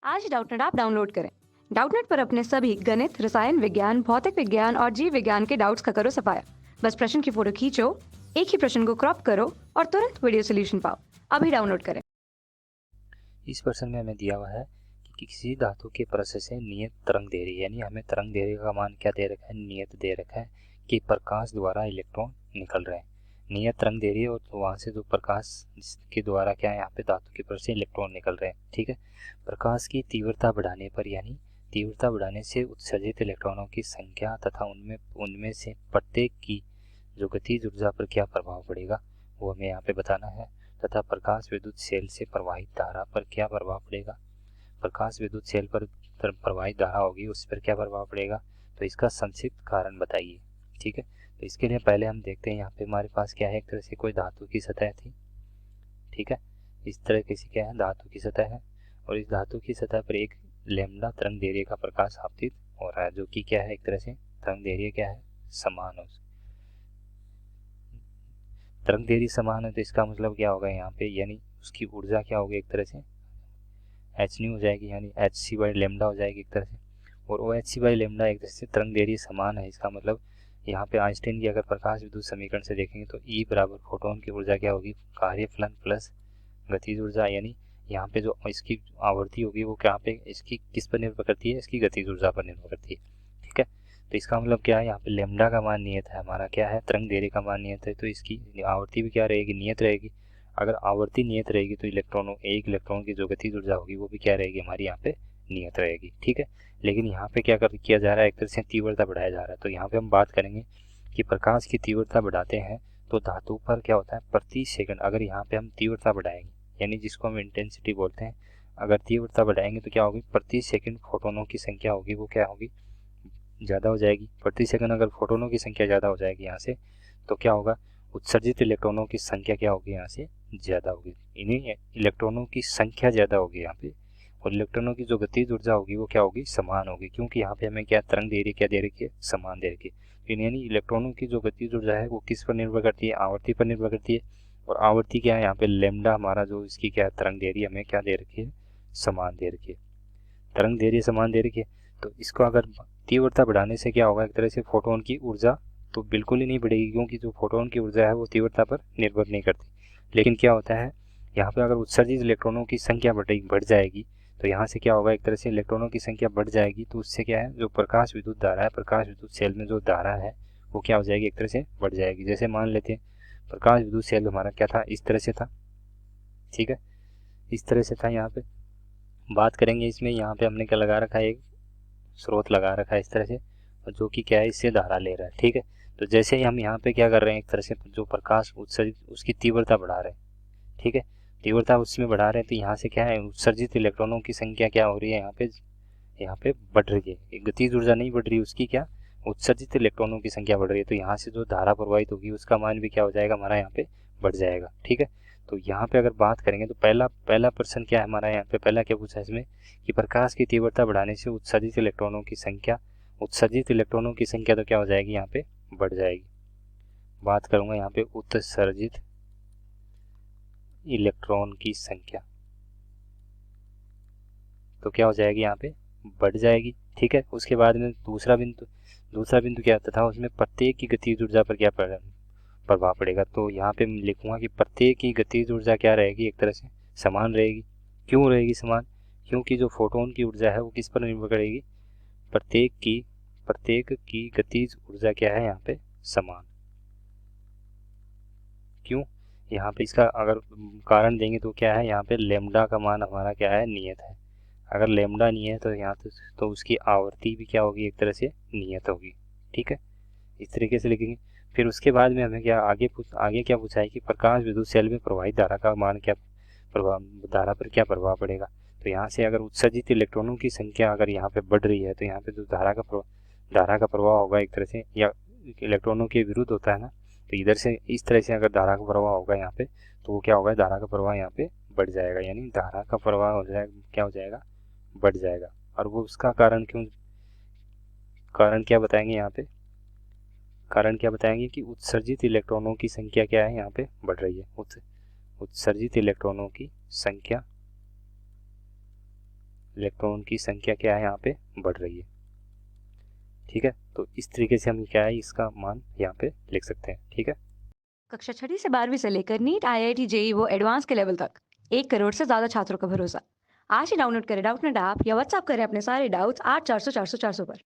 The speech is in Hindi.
आज डाउटनेट ऐप डाउनलोड करें। डाउटनेट पर अपने सभी गणित, रसायन विज्ञान, भौतिक विज्ञान और जीव विज्ञान के डाउट्स का करो सफाया। बस प्रश्न की फोटो खींचो, एक ही प्रश्न को क्रॉप करो और तुरंत वीडियो सोल्यूशन पाओ। अभी डाउनलोड करें। इस प्रश्न में हमें दिया हुआ है कि किसी धातु के परत से नियत तरंग दैर्घ्य, यानी हमें तरंग दैर्घ्य का मान क्या दे रखा है, नियत दे रखा है कि प्रकाश द्वारा इलेक्ट्रॉन निकल रहे हैं। नियत तरंग दैर्घ्य और वहाँ से जो प्रकाश के द्वारा क्या है, यहाँ पे धातु के परत से इलेक्ट्रॉन निकल रहे हैं। ठीक है, प्रकाश की तीव्रता बढ़ाने पर, यानी तीव्रता बढ़ाने से उत्सर्जित इलेक्ट्रॉनों की संख्या तथा उनमें से प्रत्येक की जो गतिज ऊर्जा पर क्या प्रभाव पड़ेगा वो हमें यहाँ पे बताना है। तथा प्रकाश विद्युत सेल से प्रवाहित धारा पर क्या प्रभाव पड़ेगा, प्रकाश विद्युत सेल पर प्रवाहित धारा होगी उस पर क्या प्रभाव पड़ेगा, तो इसका संक्षिप्त कारण बताइए। ठीक है, तो इसके लिए पहले हम देखते हैं यहाँ पे हमारे पास क्या है, एक तरह से कोई धातु की सतह थी। ठीक है, इस तरह की क्या है, धातु की सतह है और इस धातु की सतह पर एक लैम्डा तरंग दैर्घ्य का प्रकाश आपतित हो रहा है, जो कि क्या है, एक तरह से तरंग दैर्घ्य क्या है, समान हो। तरंग दैर्घ्य समान है तो इसका मतलब क्या होगा यहाँ पे, यानी उसकी ऊर्जा क्या होगी, एक तरह से एच न्यू हो जाएगी, यानी एच सी बाई लेमडा हो जाएगी एक तरह से। और O H C by lambda एक तरह से तरंग दैर्घ्य समान है, इसका मतलब यहाँ पे आइंस्टाइन की अगर प्रकाश विद्युत समीकरण से देखेंगे तो ई बराबर फोटोन की ऊर्जा क्या होगी, कार्यफलन प्लस गतिज ऊर्जा, यानी यहाँ पे जो इसकी आवृत्ति होगी वो क्या पे इसकी किस पर निर्भर करती है, इसकी गतिज ऊर्जा पर निर्भर करती है। ठीक है, तो इसका मतलब क्या है, यहाँ पे लेमडा का मान नियत है, हमारा क्या है, तरंग दैर्घ्य का मान नियत है, तो इसकी आवृत्ति भी क्या रहेगी, नियत रहेगी। अगर आवृत्ति नियत रहेगी तो एक इलेक्ट्रॉन की जो गतिज ऊर्जा होगी वो भी क्या रहेगी, हमारी यहाँ पे नियत रहेगी। ठीक है, लेकिन यहाँ पे क्या किया जा रहा है, एक तरह से तीव्रता बढ़ाया जा रहा है। तो यहाँ पे हम बात करेंगे कि प्रकाश की तीव्रता बढ़ाते हैं तो धातु पर क्या होता है, प्रति सेकंड अगर यहाँ पे हम तीव्रता बढ़ाएंगे, यानी जिसको हम इंटेंसिटी बोलते हैं, अगर तीव्रता बढ़ाएंगे तो क्या होगी, प्रति सेकंड फोटोनों की संख्या होगी वो क्या होगी, ज़्यादा हो जाएगी। प्रति सेकंड अगर फोटोनों की संख्या ज़्यादा हो जाएगी यहाँ से, तो क्या होगा, उत्सर्जित इलेक्ट्रॉनों की संख्या क्या होगी, यहाँ से ज़्यादा होगी। इन्हीं इलेक्ट्रॉनों की संख्या ज़्यादा होगी यहाँ पे, और इलेक्ट्रॉनों की जो गतिज ऊर्जा होगी वो क्या होगी, समान होगी, क्योंकि यहाँ पे हमें क्या तरंग दे रही है, क्या दे रखी है, समान दे रखी है। यानी इलेक्ट्रॉनों की जो गतिज ऊर्जा है वो किस पर निर्भर करती है, आवृत्ति पर निर्भर करती है। और आवृत्ति क्या है, यहाँ पे लेमडा हमारा जो इसकी क्या तरंग दे रही है, हमें क्या दे रखी है, समान दे रखी है, तरंग दे रही है, समान दे रखी है। तो इसको अगर तीव्रता बढ़ाने से क्या होगा, एक तरह से फोटोन की ऊर्जा तो बिल्कुल ही नहीं बढ़ेगी, क्योंकि जो फोटोन की ऊर्जा है वो तीव्रता पर निर्भर नहीं करती। लेकिन क्या होता है, यहाँ पे अगर उत्सर्जित इलेक्ट्रॉनों की संख्या बढ़ जाएगी तो यहाँ से क्या होगा, एक तरह से इलेक्ट्रॉनों की संख्या बढ़ जाएगी तो उससे क्या है, जो प्रकाश विद्युत धारा है, प्रकाश विद्युत सेल में जो धारा है वो क्या हो जाएगी, एक तरह से बढ़ जाएगी। जैसे मान लेते हैं प्रकाश विद्युत सेल हमारा क्या था, इस तरह से था। ठीक है, इस तरह से था। यहाँ पे बात करेंगे इसमें, यहाँ पे हमने क्या लगा रखा है, एक स्रोत लगा रखा है इस तरह से, और जो कि क्या है, इससे धारा ले रहा है। ठीक है, तो जैसे ही हम यहाँ पे क्या कर रहे हैं, एक तरह से जो प्रकाश उत्सर्जित उसकी तीव्रता बढ़ा रहे हैं। ठीक है, तीव्रता उसमें बढ़ा रहे हैं तो यहाँ से क्या है, उत्सर्जित इलेक्ट्रॉनों की संख्या क्या हो रही है, यहाँ पे बढ़ रही है। गतिज ऊर्जा नहीं बढ़ रही, उसकी क्या, उत्सर्जित इलेक्ट्रॉनों की संख्या बढ़ रही है। तो यहाँ से जो धारा प्रवाहित होगी उसका मान भी क्या हो जाएगा, हमारा यहाँ पे बढ़ जाएगा। ठीक है, तो यहाँ पे अगर बात करेंगे तो पहला प्रश्न क्या है हमारा, यहाँ पे पहला क्या पूछा है इसमें कि प्रकाश की तीव्रता बढ़ाने से उत्सर्जित इलेक्ट्रॉनों की संख्या तो क्या हो जाएगी, यहाँ पे बढ़ जाएगी। बात करूंगा यहाँ पे उत्सर्जित इलेक्ट्रॉन की संख्या, तो क्या हो जाएगी, यहाँ पे बढ़ जाएगी। ठीक है, उसके बाद में दूसरा बिंदु क्या तथा उसमें प्रत्येक की गतिज ऊर्जा पर क्या प्रभाव पड़ेगा। तो यहाँ पे मैं लिखूंगा कि प्रत्येक की गतिज ऊर्जा क्या रहेगी, एक तरह से समान रहेगी। क्यों रहेगी समान, क्योंकि जो फोटोन की ऊर्जा है वो किस पर निर्भर करेगी, प्रत्येक की गतिज ऊर्जा क्या है, यहाँ पे समान। क्यों, यहाँ पे इसका अगर कारण देंगे तो क्या है, यहाँ पे लेमडा का मान हमारा क्या है, नियत है। अगर लेमडा नहीं है तो यहाँ तो उसकी आवृत्ति भी क्या होगी, एक तरह से नियत होगी। ठीक है, इस तरीके से लिखेंगे। फिर उसके बाद में हमें क्या आगे क्या पूछा है कि प्रकाश विद्युत सेल में प्रवाहित धारा का मान क्या धारा पर क्या प्रभाव पड़ेगा। तो यहाँ से अगर उत्सर्जित इलेक्ट्रॉनों की संख्या अगर यहाँ पे बढ़ रही है तो यहाँ पे जो धारा का प्रभाव होगा, एक तरह से या इलेक्ट्रॉनों के विरुद्ध होता है ना, तो इधर से इस तरह से अगर धारा का प्रवाह होगा यहाँ पे, तो वो क्या होगा, धारा का प्रवाह यहाँ पे बढ़ जाएगा, यानी धारा का प्रवाह हो जाएगा, क्या हो जाएगा, बढ़ जाएगा। और वो उसका कारण क्या बताएंगे यहाँ पे, कारण क्या बताएंगे कि उत्सर्जित इलेक्ट्रॉनों की संख्या क्या है, यहाँ पे बढ़ रही है। उत्सर्जित इलेक्ट्रॉनों की संख्या इलेक्ट्रॉन की संख्या क्या है यहाँ पे बढ़ रही है। ठीक है, तो इस तरीके से हम क्या है इसका मान यहाँ पे लिख सकते हैं। ठीक है, कक्षा 6वीं से 12वीं से लेकर नीट, आईआईटी, जेई वो एडवांस के लेवल तक 1 करोड़ से ज्यादा छात्रों का भरोसा। आज ही डाउनलोड करें डाउटनेट ऐप या व्हाट्सएप करें अपने सारे डाउट्स 8400 400 400 पर।